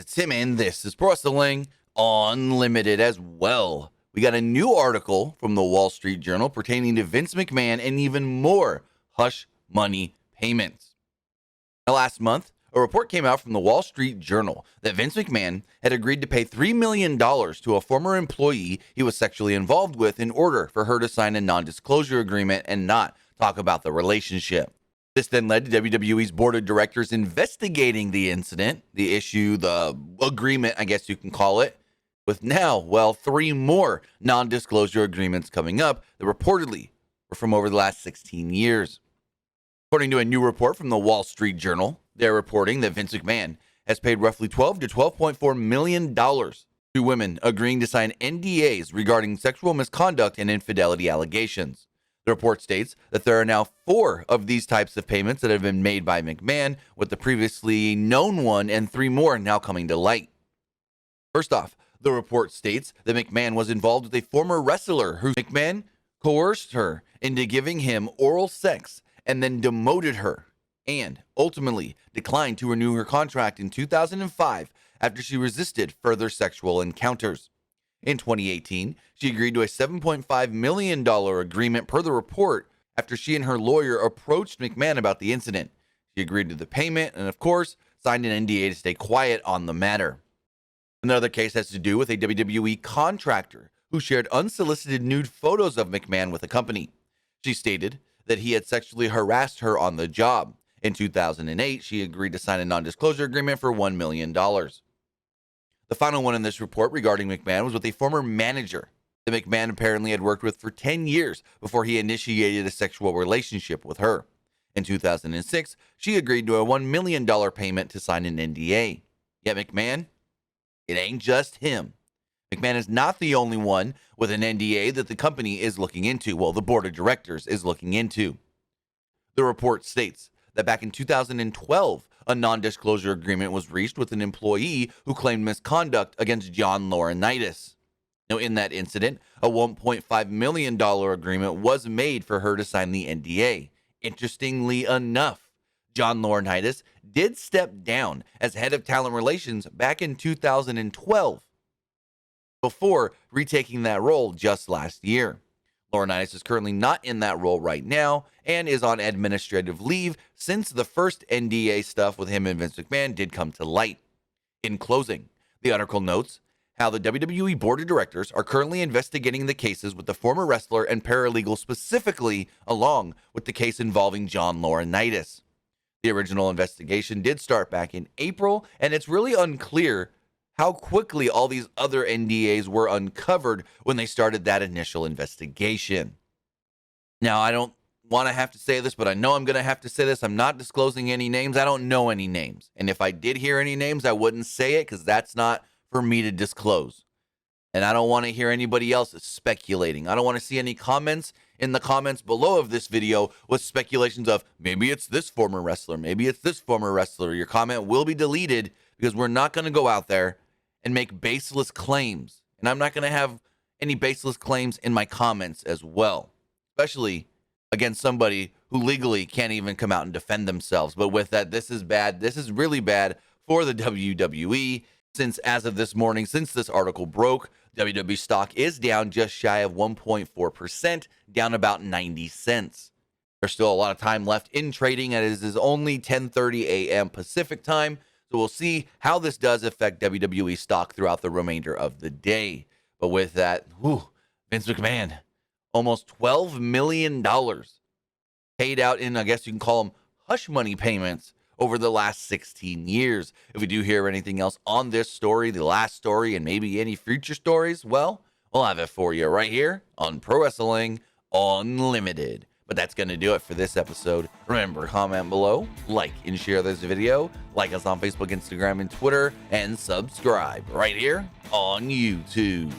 it's Tim, and this is Pro Wrestling Unlimited as well. We got a new article from the Wall Street Journal pertaining to Vince McMahon and even more hush money payments. Now, last month, a report came out from the Wall Street Journal that Vince McMahon had agreed to pay $3 million to a former employee he was sexually involved with in order for her to sign a non-disclosure agreement and not talk about the relationship. This then led to WWE's board of directors investigating the incident, the issue, the agreement, I guess you can call it, with now, 3 more non-disclosure agreements coming up that reportedly were from over the last 16 years. According to a new report from the Wall Street Journal, they're reporting that Vince McMahon has paid roughly $12 to $12.4 million to women agreeing to sign NDAs regarding sexual misconduct and infidelity allegations. The report states that there are now 4 of these types of payments that have been made by McMahon, with the previously known one and 3 more now coming to light. First off, the report states that McMahon was involved with a former wrestler who McMahon coerced her into giving him oral sex and then demoted her, and ultimately declined to renew her contract in 2005 after she resisted further sexual encounters. In 2018, she agreed to a $7.5 million agreement per the report after she and her lawyer approached McMahon about the incident. She agreed to the payment and, of course, signed an NDA to stay quiet on the matter. Another case has to do with a WWE contractor who shared unsolicited nude photos of McMahon with a company. She stated that he had sexually harassed her on the job. In 2008, she agreed to sign a non-disclosure agreement for $1 million. The final one in this report regarding McMahon was with a former manager that McMahon apparently had worked with for 10 years before he initiated a sexual relationship with her. In 2006, she agreed to a $1 million payment to sign an NDA. Yet McMahon, it ain't just him. McMahon is not the only one with an NDA that the company is looking into, the board of directors is looking into. The report states that back in 2012, a non-disclosure agreement was reached with an employee who claimed misconduct against John Laurinaitis. Now, in that incident, a $1.5 million agreement was made for her to sign the NDA. Interestingly enough, John Laurinaitis did step down as head of talent relations back in 2012 before retaking that role just last year. Laurinaitis is currently not in that role right now and is on administrative leave since the first NDA stuff with him and Vince McMahon did come to light. In closing, the article notes how the WWE Board of Directors are currently investigating the cases with the former wrestler and paralegal specifically, along with the case involving John Laurinaitis. The original investigation did start back in April, and it's really unclear how quickly all these other NDAs were uncovered when they started that initial investigation. Now, I don't want to have to say this, but I know I'm going to have to say this. I'm not disclosing any names. I don't know any names. And if I did hear any names, I wouldn't say it because that's not for me to disclose. And I don't want to hear anybody else speculating. I don't want to see any comments in the comments below of this video with speculations of maybe it's this former wrestler, maybe it's this former wrestler. Your comment will be deleted because we're not going to go out there and make baseless claims. And I'm not going to have any baseless claims in my comments as well, especially against somebody who legally can't even come out and defend themselves. But with that, this is bad. This is really bad for the WWE, since as of this morning, since this article broke, WWE stock is down just shy of 1.4%, down about 90 cents. There's still a lot of time left in trading, and it is only 10:30 a.m. Pacific time. So we'll see how this does affect WWE stock throughout the remainder of the day. But with that, Vince McMahon, almost $12 million paid out in, I guess you can call them hush money payments over the last 16 years. If we do hear anything else on this story, the last story, and maybe any future stories, we'll have it for you right here on Pro Wrestling Unlimited. But that's going to do it for this episode. Remember, comment below, like and share this video, like us on Facebook, Instagram, and Twitter, and subscribe right here on YouTube.